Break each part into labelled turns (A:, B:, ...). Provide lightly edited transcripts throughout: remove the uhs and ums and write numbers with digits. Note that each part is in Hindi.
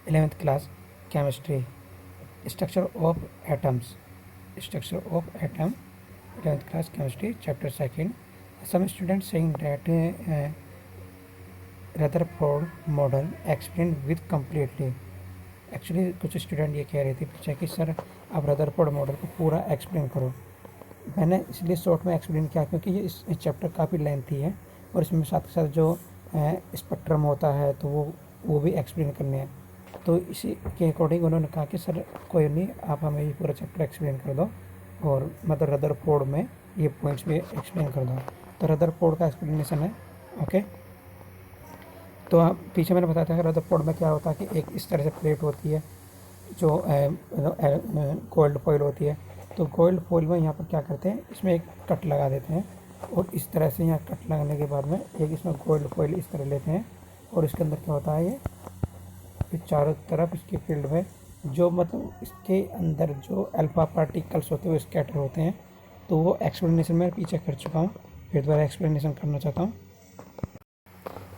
A: 11th class chemistry, structure of atoms, structure of atom, 11th class chemistry, chapter 2nd. Some students saying that Rutherford model explained with completely. Actually कुछ स्टूडेंट ये कह रहे थे पीछे कि सर आप रदरफोर्ड मॉडल को पूरा एक्सप्लेन करो। मैंने इसलिए शॉर्ट में एक्सप्लेन किया क्योंकि ये इस चैप्टर काफ़ी लेंथी है और इसमें साथ के साथ जो स्पेक्ट्रम होता है तो वो भी एक्सप्लेन करने हैं। तो इसी के अकॉर्डिंग उन्होंने कहा कि सर कोई नहीं, आप हमें ये पूरा चैप्टर एक्सप्लेन कर दो और मतलब रदरफोर्ड में ये पॉइंट्स भी एक्सप्लेन कर दो। तो रदरफोर्ड का एक्सप्लेनेशन है। ओके, तो आप पीछे मैंने बताया था कि रदरफोर्ड में क्या होता है कि एक इस तरह से प्लेट होती है जो गोल्ड फॉइल होती है। तो गोल्ड फॉइल में यहाँ पर क्या करते हैं, इसमें एक कट लगा देते हैं और इस तरह से यहाँ कट लगाने के बाद में एक इसमें गोल्ड फॉइल इस तरह लेते हैं और इसके अंदर क्या होता है ये फिर चारों तरफ इसकी फील्ड में जो मतलब इसके अंदर जो अल्फा पार्टिकल्स होते हैं वो स्कैटर होते हैं। तो वो एक्सप्लेनेशन मैं पीछे कर चुका हूँ, फिर दोबारा एक्सप्लेनेशन करना चाहता हूँ।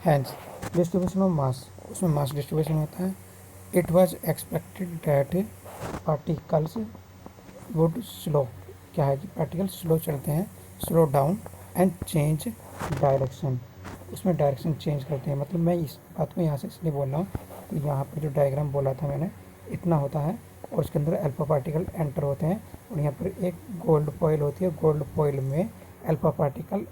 A: हैंस डिस्ट्रीब्यूशन ऑफ मास, उसमें मास डिस्ट्रीब्यूशन होता है। It was expected that particles would slow, क्या है कि पार्टिकल्स स्लो चलते हैं, slow down and change direction, उसमें डायरेक्शन चेंज करते हैं। मतलब मैं इस बात को यहाँ से इसलिए बोल रहा हूँ कि यहाँ पर जो डायग्राम बोला था मैंने इतना होता है और उसके अंदर अल्फा पार्टिकल एंटर होते हैं और यहाँ पर एक गोल्ड फॉइल होती है, गोल्ड फॉइल में अल्फा पार्टिकल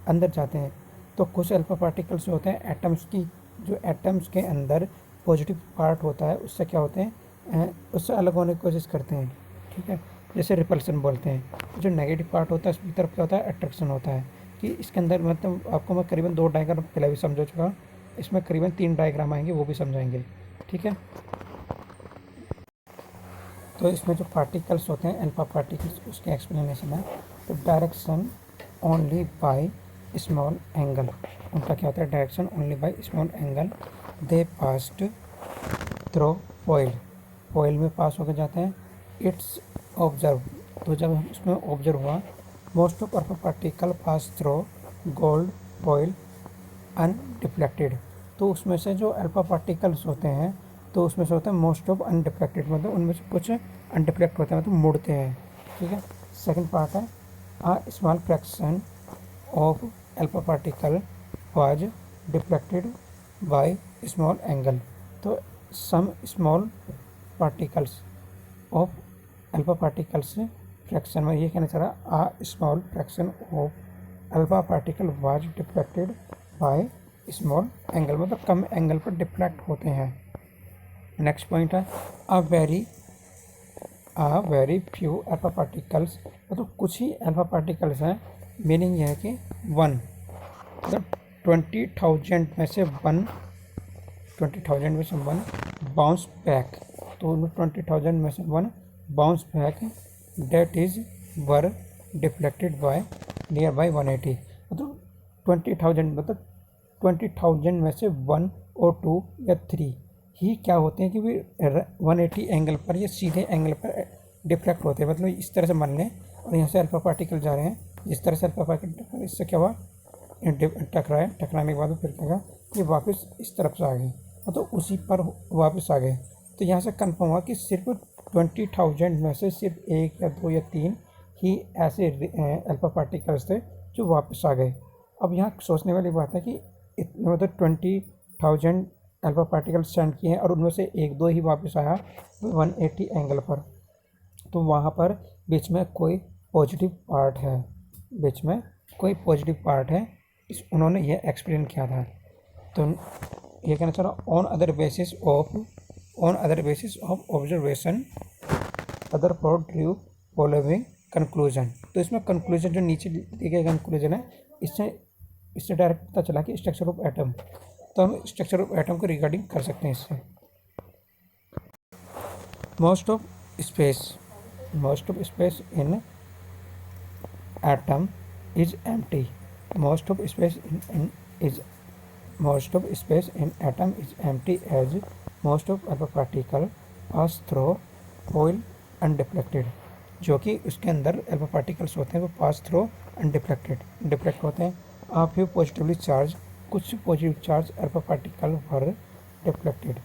A: अंदर जाते हैं। तो कुछ अल्फा पार्टिकल्स होते हैं एटम्स की, जो एटम्स के अंदर पॉजिटिव पार्ट होता है उससे क्या होते हैं, उससे अलग होने की कोशिश करते हैं। ठीक है, जैसे रिपल्सन बोलते हैं। जो नेगेटिव पार्ट होता है उसकी तरफ क्या होता है, अट्रैक्शन होता है। कि इसके अंदर मतलब आपको मैं करीबन 2 डायग्राम पहले भी समझा चुका हूँ, इसमें करीबन 3 डायग्राम आएंगे वो भी समझाएंगे। ठीक है, तो इसमें जो पार्टिकल्स होते हैं अल्फा पार्टिकल्स उसके एक्सप्लेनेशन है। तो direction only by small angle, उनका क्या होता है, direction only by small angle. They passed through foil, foil में पास होकर जाते हैं। इट्स ऑब्जर्व, तो जब उसमें ऑब्जर्व हुआ most of alpha particle pass through gold foil undeflected, तो उसमें से जो अल्फा पार्टिकल्स होते हैं तो उसमें से होता है मोस्ट ऑफ अनडिफ्लेक्टेड, मतलब उनमें से कुछ अनडिफ्लेक्ट होते हैं मतलब मुड़ते हैं। ठीक है, सेकंड पार्ट है a small fraction of alpha particle was deflected by small angle. तो some small particles of alpha particles fraction में ये कहना चाह रहा a small fraction of alpha particle was deflected by small angle, मतलब कम एंगल पर डिफ्लेक्ट होते हैं। नेक्स्ट पॉइंट है आ वेरी फ्यू अल्फा पार्टिकल्स, मतलब कुछ ही अल्फा पार्टिकल्स हैं। मीनिंग यह है कि 1 मतलब 20,000 में से 1, 20,000 में से 1 बाउंस बैक, तो 20,000 में से 1 bounce back that is were deflected by near by 180, मतलब 20,000 मतलब 20,000 में से 1 और 2 या 3 ही क्या होते हैं कि वे 180 एंगल पर या सीधे एंगल पर डिफ्लेक्ट होते हैं। मतलब इस तरह से मान लें और यहाँ से अल्फा पार्टिकल जा रहे हैं, जिस तरह से अल्फा पार्टिकल इससे क्या हुआ टकराए, टकराने के बाद फिर क्या हुआ ये वापस इस तरफ से आ गई, मतलब उसी पर वापस आ गए। तो यहाँ से कन्फर्म हुआ कि सिर्फ 20,000 में से सिर्फ 1 या 2 या 3 ही ऐसे अल्फा पार्टिकल्स थे जो वापस आ गए। अब यहाँ सोचने वाली बात है कि इतने मतलब 20,000 अल्फा पार्टिकल सेंड किए हैं और उनमें से 1-2 ही वापस आया 180 एंगल पर, तो वहाँ पर बीच में कोई पॉजिटिव पार्ट है, बीच में कोई पॉजिटिव पार्ट है, इस उन्होंने ये एक्सप्लेन किया था। तो ये कहना चाह रहा on other basis of observation other for Drew following conclusion. तो इसमें कंक्लूजन जो नीचे दिए गए कंक्लूजन है इससे डायरेक्ट पता चला कि स्ट्रक्चर ऑफ एटम, तो हम स्ट्रक्चर ऑफ एटम को रिगार्डिंग कर सकते हैं इससे। Most of space in atom is empty, most of space in atom is empty as most of alpha particle pass through foil undeflected, जो कि उसके अंदर अल्फा पार्टिकल्स होते हैं वो पास थ्रू अनडिफ्लेक्टेड डिफ्लेक्ट होते हैं। आप भी पॉजिटिवली चार्ज, कुछ positive charge alpha particle were deflected,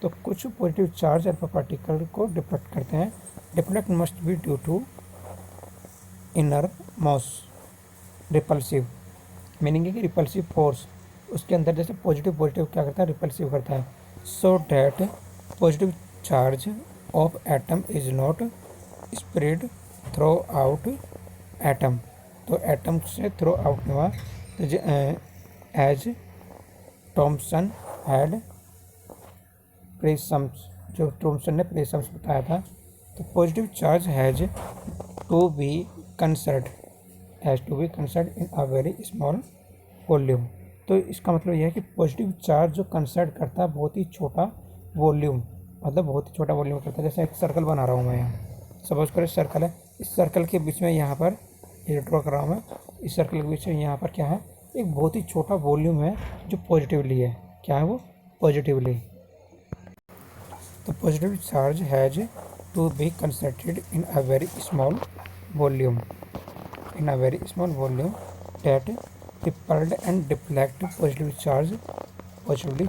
A: तो कुछ पॉजिटिव चार्ज अल्फा पार्टिकल को डिफ्लेक्ट करते हैं। Deflect must be due to inner mass repulsive, meaning है कि रिपल्सिव फोर्स उसके अंदर, जैसे पॉजिटिव पॉजिटिव क्या करता है, रिपल्सिव करता है। So that positive charge of atom is not spread through out atom, तो एटम से थ्रू आउट हुआ। तो एज थॉमसन हैड प्रेसम्स, जो थॉमसन ने प्रेसम्स बताया था, तो positive charge has to be concerned in a very small volume. तो इसका मतलब यह है कि पॉजिटिव चार्ज जो कंसर्ट करता है बहुत ही छोटा वॉल्यूम, मतलब बहुत ही छोटा वॉल्यूम करता है। जैसे एक सर्कल बना रहा हूँ मैं यहाँ, सपोज करो सर्कल है, इस सर्कल के बीच में यहाँ पर ये ड्रॉ कर रहा हूँ मैं, इस सर्कल के बीच में यहाँ पर क्या है, एक बहुत ही छोटा वॉल्यूम है जो पॉजिटिवली है। क्या है वो? पॉजिटिवली। तो positive charge has to be concentrated in a very small volume that repelled and deflect positively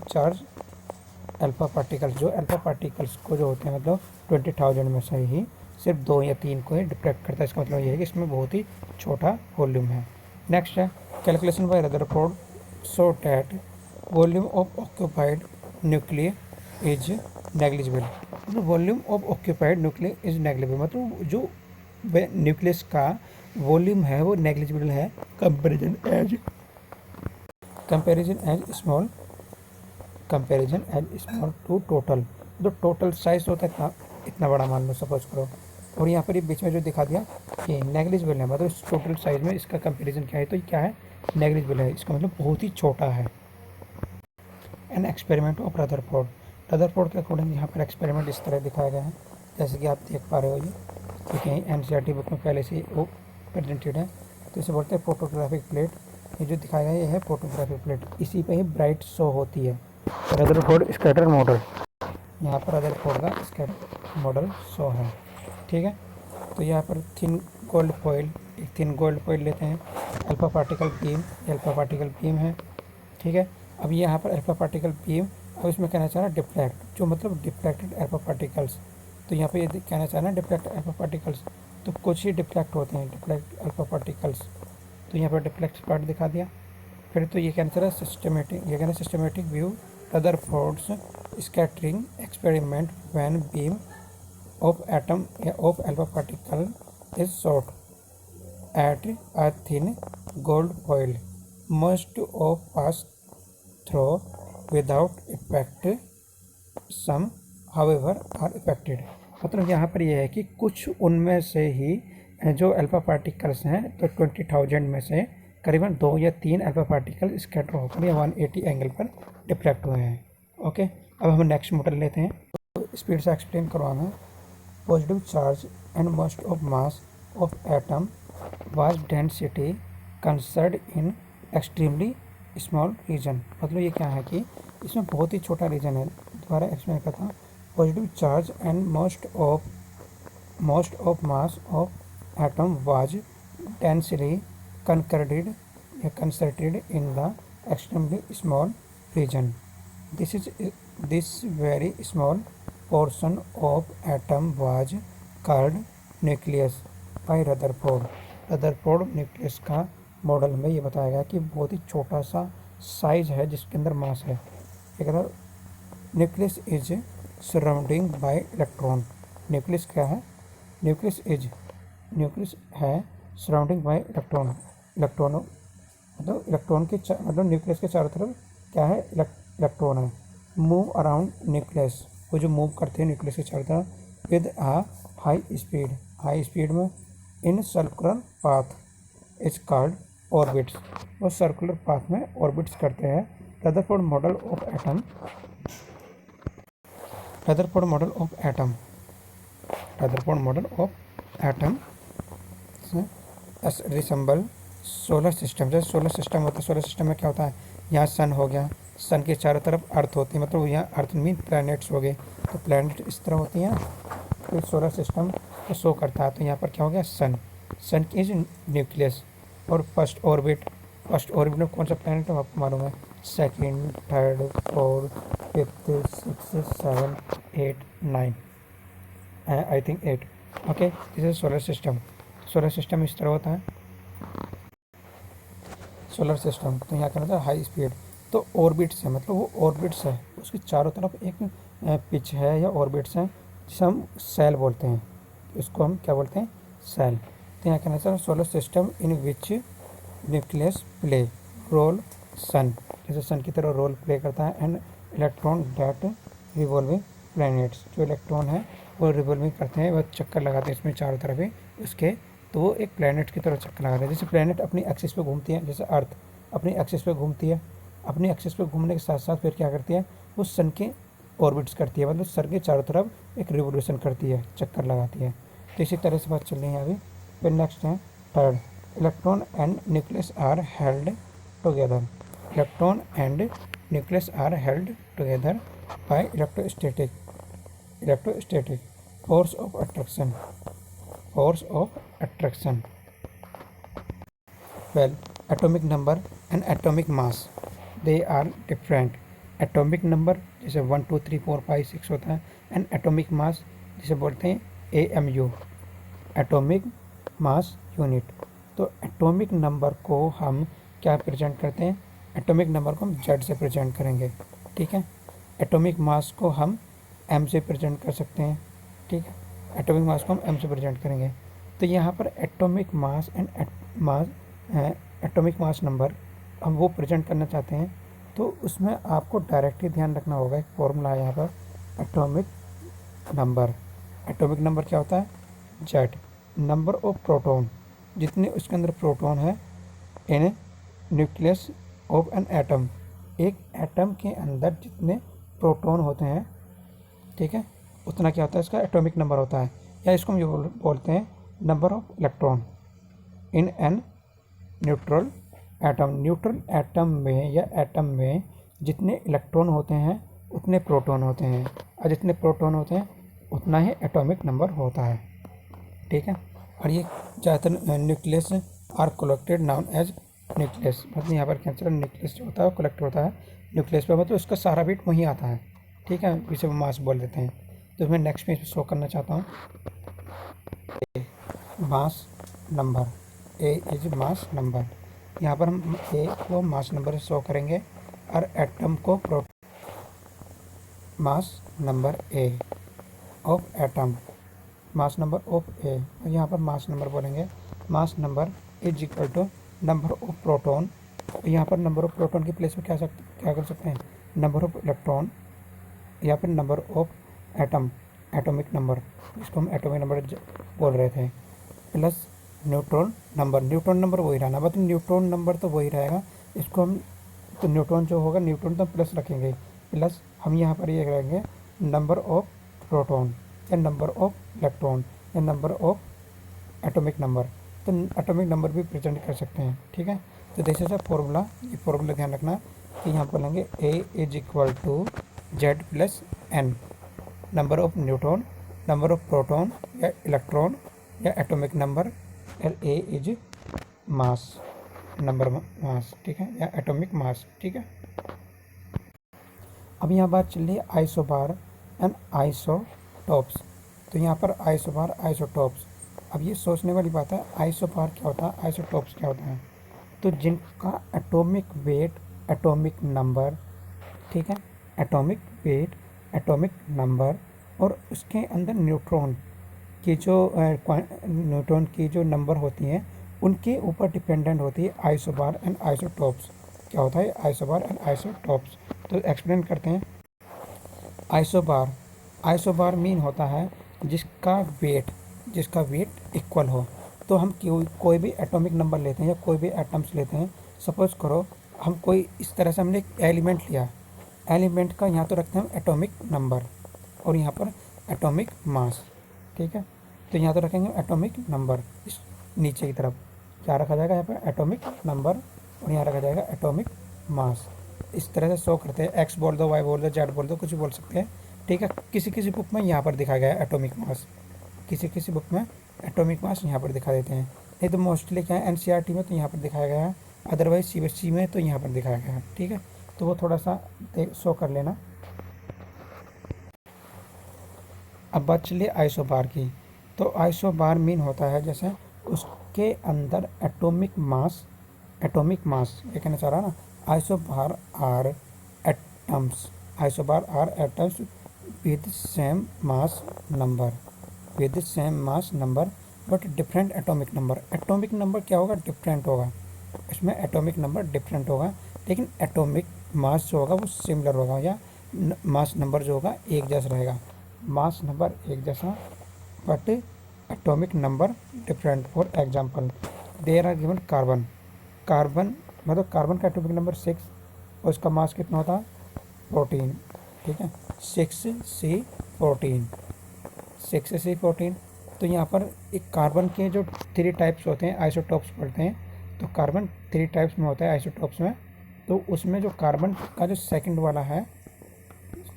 A: charged alpha particles, जो अल्फा पार्टिकल्स को जो होते हैं मतलब 20,000 में से ही सिर्फ 2 या 3 को ही डिफ्लेक्ट करता है। इसका मतलब ये है कि इसमें बहुत ही छोटा वॉल्यूम है। नेक्स्ट है calculation by Rutherford so that volume of occupied nuclear is negligible. मतलब volume of occupied nuclear is negligible, मतलब जो न्यूक्लियस का वॉल्यूम है वो नेग्लिजिबल है comparison as small to total. जो टोटल साइज होता है इतना बड़ा मान लो सपोज करो, और यहाँ पर ये बीच में जो दिखा दिया कि नेग्लिजिबल है, मतलब इस टोटल साइज में इसका कंपैरिजन क्या है, तो ये क्या है, नेग्लिजिबल है, इसका मतलब बहुत ही छोटा है। एन एक्सपेरिमेंट ऑफ रदरफोर्ड के अकॉर्डिंग यहाँ पर एक्सपेरिमेंट इस तरह दिखाया गया है, जैसे कि आप देख पा रहे हो ये, ठीक है, एनसीईआरटी बुक में पहले से वो प्रेजेंटेड है। तो इसे बोलते हैं फोटोग्राफिक प्लेट। ये जो दिखाया गया ये है फोटोग्राफिक प्लेट, इसी पे ही ब्राइट शो होती है। रदरफोर्ड स्कैटर मॉडल, यहाँ पर रदरफोर्ड का स्कैटर मॉडल शो है, ठीक है। तो यहाँ पर थिन गोल्ड फॉइल लेते हैं, अल्फा पार्टिकल बीम है, ठीक है। अब यहाँ पर अल्फा पार्टिकल बीम, अब इसमें कहना चाह रहा है डिफ्लेक्ट, जो मतलब डिफ्लेक्टेड अल्फा पार्टिकल्स। तो यहाँ पे ये कहना चाह रहा है डिफ्लेक्ट अल्फा पार्टिकल्स, तो कुछ ही डिफ्लेक्ट होते हैं डिफ्लेक्ट अल्फा पार्टिकल्स, तो यहाँ पर डिफ्लेक्ट पार्ट दिखा दिया। फिर तो ये कहना चाह रहा है systematic view Rutherford's scattering experiment when beam of atom of alpha particle is shot at a thin gold foil most of pass through without effect, some however are affected. मतलब यहाँ पर यह है कि कुछ उनमें से ही जो अल्फा पार्टिकल्स हैं, तो 20,000 में से करीबन 2 या 3 अल्फा पार्टिकल स्कैटर होकर या 180 एंगल पर डिफ्लेक्ट हुए हैं। ओके, अब हम नेक्स्ट मॉडल लेते हैं, तो स्पीड से एक्सप्लेन करवाना। Positive charge and most of mass of atom was density concerned in extremely small region. मतलब ये क्या है कि इसमें बहुत ही छोटा रीजन है। दोबारा एक्सप्लेन करता हूँ। Positive charge and most of mass of atom was densely concentrated in the extremely small region. This very small portion of atom was called nucleus by Rutherford. Rutherford nucleus का मॉडल में ये बताया गया कि बहुत ही छोटा सा साइज है जिसके अंदर मास है। अगर nucleus is surrounding bye electron, nucleus क्या है, न्यूक्लियस है सराउंडिंग बाय इलेक्ट्रॉन मतलब इलेक्ट्रॉन के मतलब न्यूक्लियस के चारों तरफ क्या है, इलेक्ट्रॉन है। मूव अराउंड न्यूक्लियस, वो जो मूव करते हैं न्यूक्लियस के चारों तरफ विद आ हाई स्पीड में in circular path is called orbits, वो सर्कुलर पाथ में ऑर्बिट्स करते हैं। Rutherford model of atom resemble solar system. जैसे सोलर सिस्टम होता है, सोलर सिस्टम में क्या होता है, यहाँ सन हो गया, सन के चारों तरफ अर्थ होती है, मतलब यहाँ अर्थ मीन प्लैनेट्स हो गए, तो प्लैनेट इस तरह होती हैं, तो सोलर सिस्टम को शो करता है। तो यहाँ पर क्या हो गया, सन की इज न्यूक्लियस और फर्स्ट ऑर्बिट में कौन सा प्लैनेट है आपको मालूम है, second, third, fourth, fifth, six, seven, 8, 9, I think 8। Okay, this is solar system. Solar system इस तरह होता है सोलर सिस्टम। तो यहाँ क्या होता है, हाई स्पीड। तो ऑर्बिट्स है, मतलब वो ऑर्बिट्स है, उसके चारों तरफ एक पिच है या ऑर्बिट्स हैं, जिसे हम सेल बोलते हैं। इसको हम क्या बोलते हैं, सेल। तो यहाँ कहना चाहिए solar system in which nucleus play role sun, जैसे सन की तरह रोल प्ले करता है, and electron that revolving planets, जो इलेक्ट्रॉन है वो रिवॉल्विंग करते हैं, वह चक्कर लगाते हैं इसमें चारों तरफ ही उसके। तो वो एक प्लैनेट की तरह चक्कर लगाते हैं, जैसे प्लैनेट अपनी एक्सिस पे घूमती है, जैसे अर्थ अपनी एक्सिस पे घूमती है। अपनी एक्सिस पे घूमने के साथ साथ फिर क्या करती है, वो सन के ऑर्बिट्स करती है, मतलब सन के चारों तरफ एक रिवोल्यूशन करती है, चक्कर लगाती है। तो इसी तरह से बात चल रही है अभी। फिर नेक्स्ट है third, electron and nucleus are held together. Electron and nucleus are held together by electrostatic force of attraction. Force of attraction. Well, atomic number and atomic mass, they are different. Atomic number जैसे 1 2 3 4 5 6 होता है, and atomic mass जिसे बोलते हैं AMU, एटॉमिक मास यूनिट। तो एटॉमिक नंबर को हम क्या प्रेजेंट करते हैं, एटॉमिक नंबर को हम जेड से प्रेजेंट करेंगे, ठीक है। एटॉमिक मास को हम एम से प्रेजेंट कर सकते हैं, ठीक है। एटॉमिक मास को हम एम से प्रेजेंट करेंगे। तो यहाँ पर atomic mass and atomic mass number हम वो प्रेजेंट करना चाहते हैं, तो उसमें आपको डायरेक्टली ध्यान रखना होगा, एक फॉर्मूला है यहाँ पर, एटॉमिक नंबर। एटॉमिक नंबर क्या होता है, जेड। नंबर ऑफ प्रोटॉन, जितने उसके अंदर प्रोटॉन है, इन न्यूक्लियस ऑफ एन एटम, एक एटम के अंदर जितने प्रोटॉन होते हैं, ठीक है, उतना क्या होता है, इसका एटॉमिक नंबर होता है। या इसको हम ये बोलते हैं number of electron in an neutral atom. Neutral atom में या एटम में जितने इलेक्ट्रॉन होते हैं उतने प्रोटॉन होते हैं, और जितने प्रोटॉन होते हैं उतना ही एटॉमिक नंबर होता है, ठीक है। और ये ज़्यादातर nucleus are collected known as nucleus, मतलब यहाँ पर क्या चला, न्यूक्लियस जो होता है वो कलेक्ट होता है न्यूक्लियस पर, मतलब उसका सारा वेट वहीं आता है, ठीक है, इसे मास बोल देते हैं। तो मैं नेक्स्ट पेज पे शो करना चाहता हूँ मास number. A is mass number. यहाँ पर हम ए को मास नंबर से शो करेंगे, और एटम को mass number A of atom, mass number of A. और यहाँ पर मास नंबर बोलेंगे, mass number is equal to number of proton. यहाँ पर नंबर ऑफ प्रोटॉन की प्लेस में क्या कर सकते हैं, नंबर ऑफ इलेक्ट्रॉन, या फिर number of atom, atomic number, इसको हम एटॉमिक नंबर बोल रहे थे, plus neutron number. Neutron number वही रहना, बट न्यूट्रॉन नंबर तो वही रहेगा, इसको हम, तो न्यूट्रॉन जो होगा, न्यूट्रॉन तो प्लस रखेंगे, प्लस हम यहाँ पर ये रखेंगे नंबर ऑफ प्रोटॉन, या नंबर ऑफ इलेक्ट्रॉन, या नंबर ऑफ एटॉमिक नंबर। तो एटॉमिक नंबर भी प्रेजेंट कर सकते हैं, ठीक है। तो जैसे सर फॉर्मूला, ये फॉर्मूला ध्यान रखना कि यहाँ पर लेंगे A is equal to Z plus N, number of neutron, number of proton या इलेक्ट्रॉन या atomic number, L A is mass, number mass, ठीक है, या एटॉमिक मास, ठीक है। अब यहाँ बात चल रही है आइसोबार एंड आइसोटॉप्स। तो यहाँ पर आइसोबार, आइसोटॉप्स, अब ये सोचने वाली बात है, आइसोबार क्या होता है, आइसोटॉप्स क्या होता है। तो जिनका एटॉमिक वेट, एटॉमिक नंबर, ठीक है, एटॉमिक वेट, एटॉमिक नंबर, और उसके अंदर न्यूट्रॉन की जो न्यूट्रॉन की जो नंबर होती हैं उनके ऊपर डिपेंडेंट होती है आइसोबार एंड आइसोटॉप्स। क्या होता है आइसोबार एंड आइसोटॉप्स, तो एक्सप्लेन करते हैं। आइसोबार, आइसोबार मीन होता है जिसका वेट इक्वल हो। तो हम कोई भी एटॉमिक नंबर लेते हैं या कोई भी एटम्स लेते हैं, सपोज करो हम कोई इस तरह से हमने एक एलिमेंट लिया, एलिमेंट का यहाँ तो रखते हैं हम एटॉमिक नंबर, और यहाँ पर एटॉमिक मास, ठीक है। तो यहाँ तो रखेंगे एटॉमिक नंबर, इस नीचे की तरफ क्या रखा जाएगा, यहाँ पर एटॉमिक नंबर, और यहाँ रखा जाएगा एटॉमिक मास। इस तरह से शो करते हैं, एक्स बोल दो, वाई बोल दो, जेड बोल दो, कुछ भी बोल सकते हैं, ठीक है। किसी किसी बुक में यहाँ पर दिखाया गया है एटॉमिक मास, किसी किसी बुक में एटॉमिक मास यहाँ पर दिखा देते हैं, नहीं तो मोस्टली क्या है एनसीईआरटी में तो यहाँ पर दिखाया गया है, अदरवाइज सीबीएसई में तो यहाँ पर दिखाया गया है, ठीक है। तो वो थोड़ा सा शो कर लेना। अब बात चलिए आइसोबार की। तो आइसोबार मीन होता है जैसे उसके अंदर एटॉमिक मास ये कहना चाह रहा है ना। Isobar are atoms, isobar are atoms with same mass number, with same mass number but different atomic number. Atomic number क्या होगा, डिफरेंट होगा, इसमें एटॉमिक नंबर डिफरेंट होगा, लेकिन एटॉमिक मास जो होगा वो सिमिलर होगा, या मास नंबर जो होगा एक जैसा रहेगा। मास नंबर एक जैसा but atomic number different. For example there are given carbon, carbon मतलब कार्बन का एटॉमिक नंबर 6 और उसका मास कितना होता है 14, ठीक है, 6C14, 6C14। तो यहाँ पर एक कार्बन के जो 3 टाइप्स होते हैं आइसोटॉप्स पढ़ते हैं, तो कार्बन 3 टाइप्स में होता है आइसोटॉप्स में। तो उसमें जो कार्बन का जो सेकंड वाला है,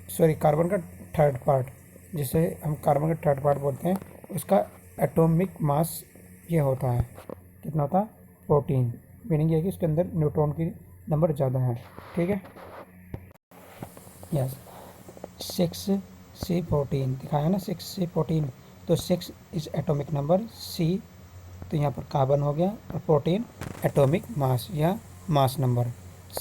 A: सॉरी कार्बन का थर्ड पार्ट, जिसे हम कार्बन का थर्ड पार्ट बोलते हैं, उसका एटॉमिक मास ये होता है, कितना होता है 14। मीनिंग ये है कि उसके अंदर न्यूट्रॉन की नंबर ज़्यादा है, ठीक है। यस 6C14 दिखाया ना, 6C14। तो 6 इज एटॉमिक नंबर, C तो यहाँ पर कार्बन हो गया, और 14 एटॉमिक मास या मास नंबर।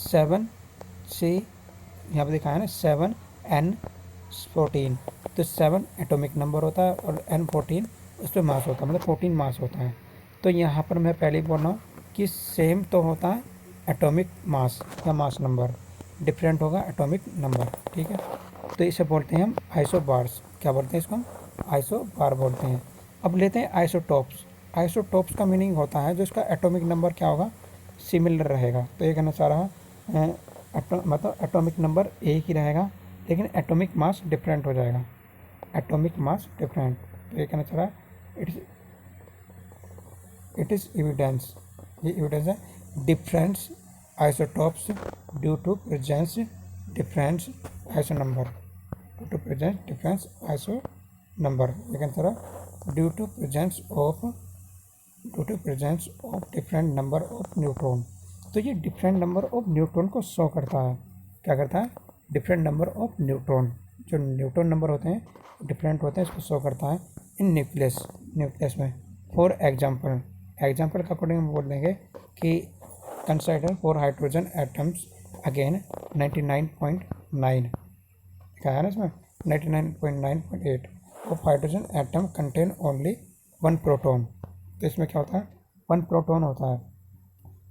A: 7C यहाँ पर दिखाया ना 7N14, तो 7 एटॉमिक नंबर होता है और N14 उस पर मास होता है, मतलब 14 मास होता है। तो यहाँ पर मैं पहले ही बोल रहा हूँ कि सेम तो होता है एटॉमिक मास या मास नंबर, डिफरेंट होगा एटॉमिक नंबर, ठीक है। तो इसे बोलते हैं हम आइसोबार्स। क्या बोलते हैं इसको हम, आइसोबार बोलते हैं। अब लेते हैं आइसोटॉप्स। आइसोटॉप्स का मीनिंग होता है जो इसका एटॉमिक नंबर क्या होगा, सिमिलर रहेगा। तो ये कहना चाह रहा है मतलब एटॉमिक नंबर एक ही रहेगा, लेकिन एटॉमिक मास डिफरेंट हो जाएगा, एटॉमिक मास डिफरेंट। तो ये कहना चाह रहा है इट इज़ एविडेंस, ये एविडेंस है difference isotopes due to presence difference iso number, due to presence difference iso number. ये कहना चाह रहा है due to presence of different number of neutron. तो ये डिफरेंट नंबर ऑफ न्यूट्रॉन को शो करता है, क्या करता है, डिफरेंट नंबर ऑफ न्यूट्रॉन, जो न्यूट्रॉन नंबर होते हैं डिफरेंट होते हैं, इसको शो करता है इन न्यूक्लियस में। फॉर एग्जांपल के अकॉर्डिंग हम बोल देंगे कि कंसिडर 4 हाइड्रोजन एटम्स अगेन 99.9, क्या है ना इसमें 99.9.8 of hydrogen atom contain only 1 proton. तो इसमें क्या होता है 1 प्रोटॉन होता है।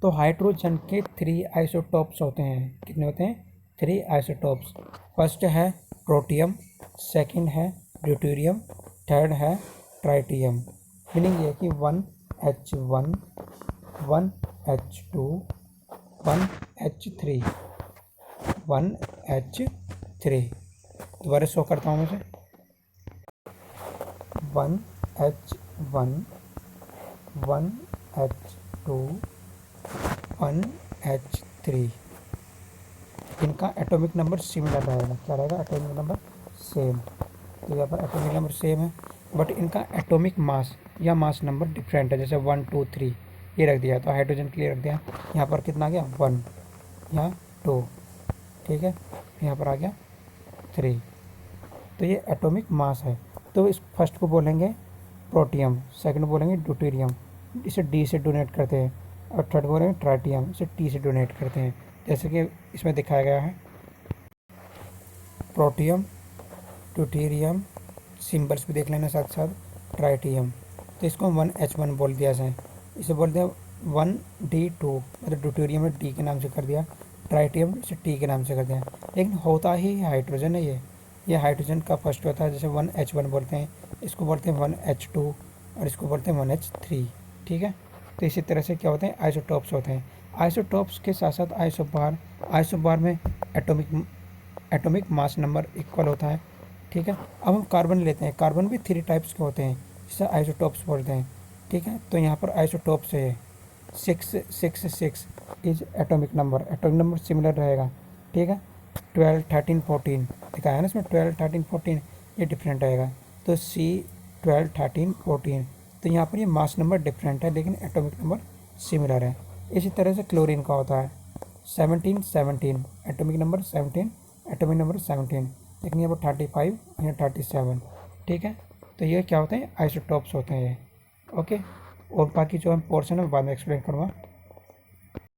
A: तो हाइड्रोजन के 3 आइसोटॉप्स होते हैं, कितने होते हैं 3 आइसोटॉप्स। फर्स्ट है प्रोटियम, सेकंड है ड्यूटेरियम, थर्ड है ट्राइटियम। मीनिंग ये कि 1H1, 1H2, 1H3, 1H3। दोबारा शो करता हूँ मुझे 1H1, 1H2, 1H3। इनका एटॉमिक नंबर सिमिलर रहेगा, क्या रहेगा एटॉमिक नंबर सेम। तो यहाँ पर एटॉमिक नंबर सेम है, बट इनका एटॉमिक मास या मास नंबर डिफरेंट है। जैसे 1 2 3 ये रख दिया, तो हाइड्रोजन के लिए रख दिया, यहाँ पर कितना आ गया 1, यहाँ 2, ठीक है, यहाँ पर आ गया 3। तो ये एटॉमिक मास है। तो इस फर्स्ट को बोलेंगे प्रोटियम, सेकंड बोलेंगे ड्यूटेरियम, इसे डी से डोनेट करते हैं, और थर्ड बोलेंगे ट्राइटियम, इसे टी से डोनेट करते हैं। जैसे कि इसमें दिखाया गया है प्रोटियम, ड्यूटेरियम, सिंबल्स भी देख लेना साथ साथ, ट्राइटियम। तो इसको 1H1 बोल दिया जाए, इसे बोल दिया 1D2, मतलब ड्यूटेरियम में डी के नाम से कर दिया, ट्राइटियम इसे टी के नाम से कर दिया। लेकिन होता ही हाइड्रोजन है ये हाइड्रोजन का फर्स्ट होता है। जैसे 1H1 बोलते हैं, इसको बोलते हैं 1H2, और इसको बोलते हैं 1H3, ठीक है। तो इसी तरह से क्या होते हैं आइसोटॉप्स होते हैं। आइसोटॉप्स के साथ साथ आइसोबार में एटॉमिक मास नंबर इक्वल होता है, ठीक है। अब हम कार्बन लेते हैं, कार्बन भी 3 टाइप्स के होते हैं, जिसे आइसोटॉप्स बोलते हैं, ठीक है। तो यहाँ पर आइसोटॉप्स है 6 इज एटॉमिक नंबर सिमिलर रहेगा, ठीक है। 12 13 14 दिखाया है ना इसमें 12 13 14 ये डिफरेंट रहेगा। तो C 12 13 14, तो यहाँ पर ये मास नंबर डिफरेंट है, लेकिन एटॉमिक नंबर सिमिलर है। इसी तरह से क्लोरीन का होता है 17 17, एटॉमिक नंबर 17, लेकिन यहाँ पर 35 यहाँ 37, ठीक है। तो ये क्या होते हैं, आइसोटोप्स होते हैं ये। ओके, और बाकी जो हम पोर्शन है मैं बाद में एक्सप्लेन करूँगा।